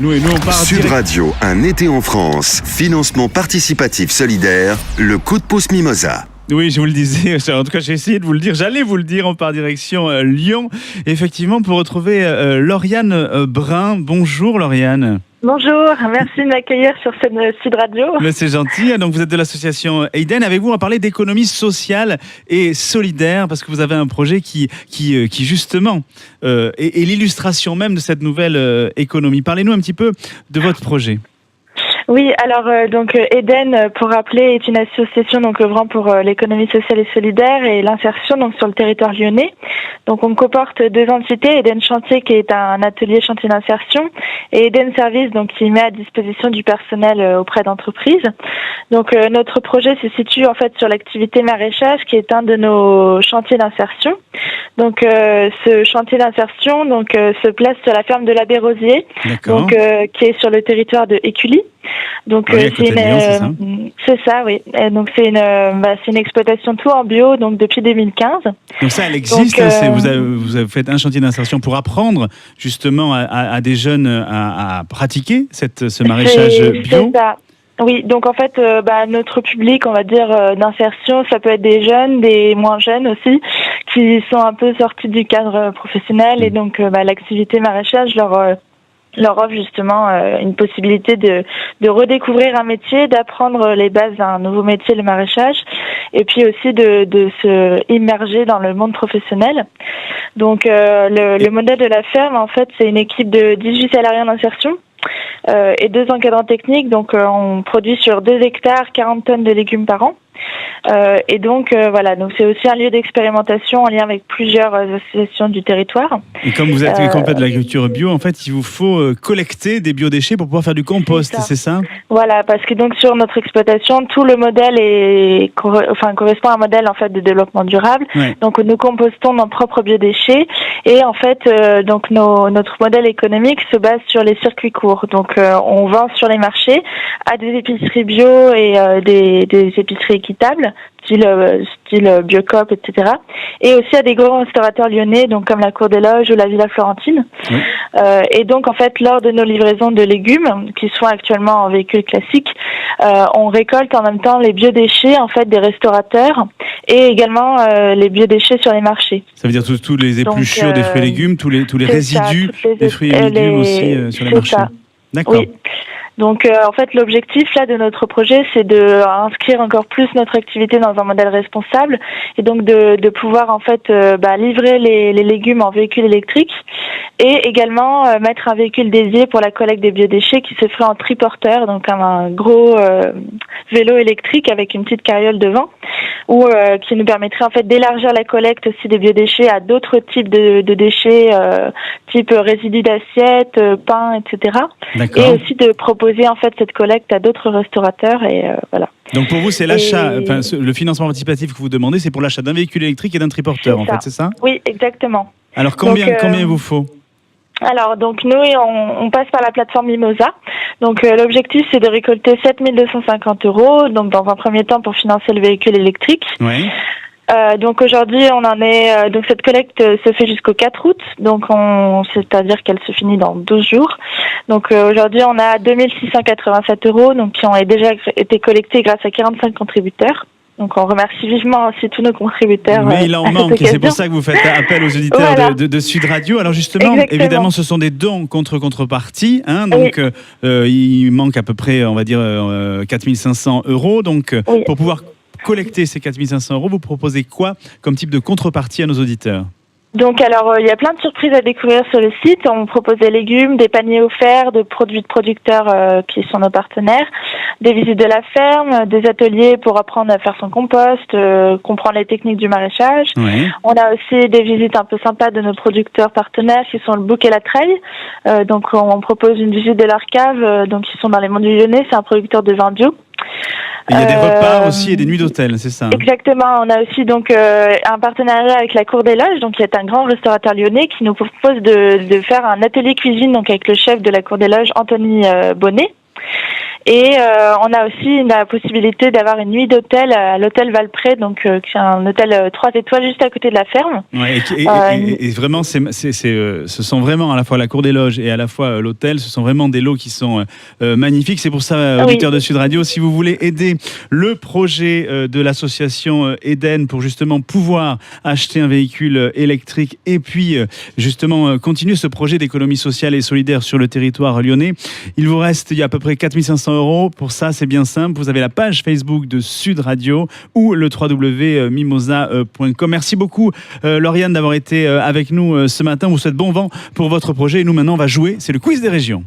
Nous on part Sud Radio, un été en France. Financement participatif solidaire. Le coup de pouce Mimosa. Oui, je vous le disais, en tout cas j'ai essayé de vous le dire, j'allais vous le dire, on part direction Lyon, effectivement pour retrouver Lauriane Brun. Bonjour Lauriane. Bonjour, merci de m'accueillir sur cette Sud Radio. Mais c'est gentil, donc vous êtes de l'association Eden. Avec vous, on va parler d'économie sociale et solidaire, parce que vous avez un projet qui justement est l'illustration même de cette nouvelle économie. Parlez-nous un petit peu de votre projet. Oui, alors donc Eden, pour rappeler, est une association donc œuvrant pour l'économie sociale et solidaire et l'insertion donc sur le territoire lyonnais. Donc on comporte deux entités, Eden Chantier qui est un atelier chantier d'insertion et Eden Service donc qui met à disposition du personnel auprès d'entreprises. Donc notre projet se situe en fait sur l'activité maraîchage qui est un de nos chantiers d'insertion. Donc ce chantier d'insertion donc se place sur la ferme de l'Abbé Rosier, donc qui est sur le territoire de Écully. Donc c'est ça, oui. Et donc c'est une exploitation tout en bio donc depuis 2015. Donc ça, elle existe. Donc, vous avez fait un chantier d'insertion pour apprendre justement à des jeunes à pratiquer ce maraîchage bio. C'est ça. Oui, donc en fait, notre public, on va dire, d'insertion, ça peut être des jeunes, des moins jeunes aussi, qui sont un peu sortis du cadre professionnel et donc l'activité maraîchage leur offre justement une possibilité de redécouvrir un métier, d'apprendre les bases d'un nouveau métier, le maraîchage, et puis aussi de se immerger dans le monde professionnel. Donc le modèle de la ferme, en fait, c'est une équipe de 18 salariés en insertion et 2 encadrants techniques. Donc on produit sur 2 hectares 40 tonnes de légumes par an. Et donc donc c'est aussi un lieu d'expérimentation en lien avec plusieurs associations du territoire. Et comme vous êtes complète de l'agriculture bio, en fait, il vous faut collecter des biodéchets pour pouvoir faire du compost, c'est ça ? Voilà, parce que donc sur notre exploitation, tout le modèle correspond à un modèle en fait de développement durable. Ouais. Donc nous compostons nos propres biodéchets et en fait donc notre modèle économique se base sur les circuits courts. Donc on vend sur les marchés à des épiceries bio et des épiceries équitables, style Biocoop, etc. Et aussi à des grands restaurateurs lyonnais, donc comme la Cour des Loges ou la Villa Florentine. Oui. Et donc en fait, lors de nos livraisons de légumes, qui sont actuellement en véhicule classique, on récolte en même temps les biodéchets en fait des restaurateurs et également les biodéchets sur les marchés. Ça veut dire tous les épluchures des fruits et légumes, tous les résidus des fruits et légumes aussi sur les marchés. Ça. D'accord. Oui. Donc en fait l'objectif là de notre projet c'est de inscrire encore plus notre activité dans un modèle responsable et donc de pouvoir en fait livrer les légumes en véhicule électrique et également mettre un véhicule dédié pour la collecte des biodéchets qui se ferait en triporteur, donc comme un gros vélo électrique avec une petite carriole devant ou qui nous permettrait en fait d'élargir la collecte aussi des biodéchets à d'autres types de déchets type résidus d'assiettes, pain, etc. D'accord. Et aussi de proposer en fait cette collecte à d'autres restaurateurs et voilà. Donc pour vous c'est l'achat, le financement participatif que vous demandez, c'est pour l'achat d'un véhicule électrique et d'un triporteur en fait, c'est ça ? Oui, exactement. Alors combien il vous faut ? Alors donc nous on passe par la plateforme Mimosa. Donc l'objectif c'est de récolter 7 250 €, donc dans un premier temps pour financer le véhicule électrique. Oui. Donc aujourd'hui on en est donc cette collecte se fait jusqu'au 4 août, donc c'est-à-dire qu'elle se finit dans 12 jours. Donc aujourd'hui on a 2687 €, donc qui ont déjà été collectés grâce à 45 contributeurs. Donc on remercie vivement aussi tous nos contributeurs. Mais il en manque et c'est pour ça que vous faites appel aux auditeurs voilà. de Sud Radio. Alors justement, exactement. Évidemment, ce sont des dons contre contrepartie. Donc il manque à peu près, on va dire, 4500 €. Donc pour pouvoir collecter ces 4500 €, vous proposez quoi comme type de contrepartie à nos auditeurs ? Donc alors il y a plein de surprises à découvrir sur le site. On propose des légumes, des paniers offerts, de produits de producteurs qui sont nos partenaires, des visites de la ferme, des ateliers pour apprendre à faire son compost, comprendre les techniques du maraîchage. Oui. On a aussi des visites un peu sympas de nos producteurs partenaires qui sont le Bouc et la Treille. Donc on propose une visite de leur cave, donc ils sont dans les Monts du Lyonnais, c'est un producteur de vin bio. Et il y a des repas aussi et des nuits d'hôtel, c'est ça ? Exactement. On a aussi donc un partenariat avec la Cour des Loges, donc qui est un grand restaurateur lyonnais qui nous propose de faire un atelier cuisine donc avec le chef de la Cour des Loges, Anthony Bonnet. Et on a aussi la possibilité d'avoir une nuit d'hôtel à l'hôtel Valpré, donc qui est un hôtel 3 étoiles juste à côté de la ferme. Ouais, et vraiment, ce sont vraiment à la fois la cour des loges et à la fois l'hôtel, ce sont vraiment des lots qui sont magnifiques. C'est pour ça, auditeurs de Sud Radio, si vous voulez aider le projet de l'association Eden pour justement pouvoir acheter un véhicule électrique et puis justement continuer ce projet d'économie sociale et solidaire sur le territoire lyonnais, il y a à peu près 4 500 €. Pour ça, c'est bien simple. Vous avez la page Facebook de Sud Radio ou le www.mimosa.com. Merci beaucoup, Lauriane, d'avoir été avec nous ce matin. On vous souhaite bon vent pour votre projet. Et nous, maintenant, on va jouer. C'est le quiz des régions.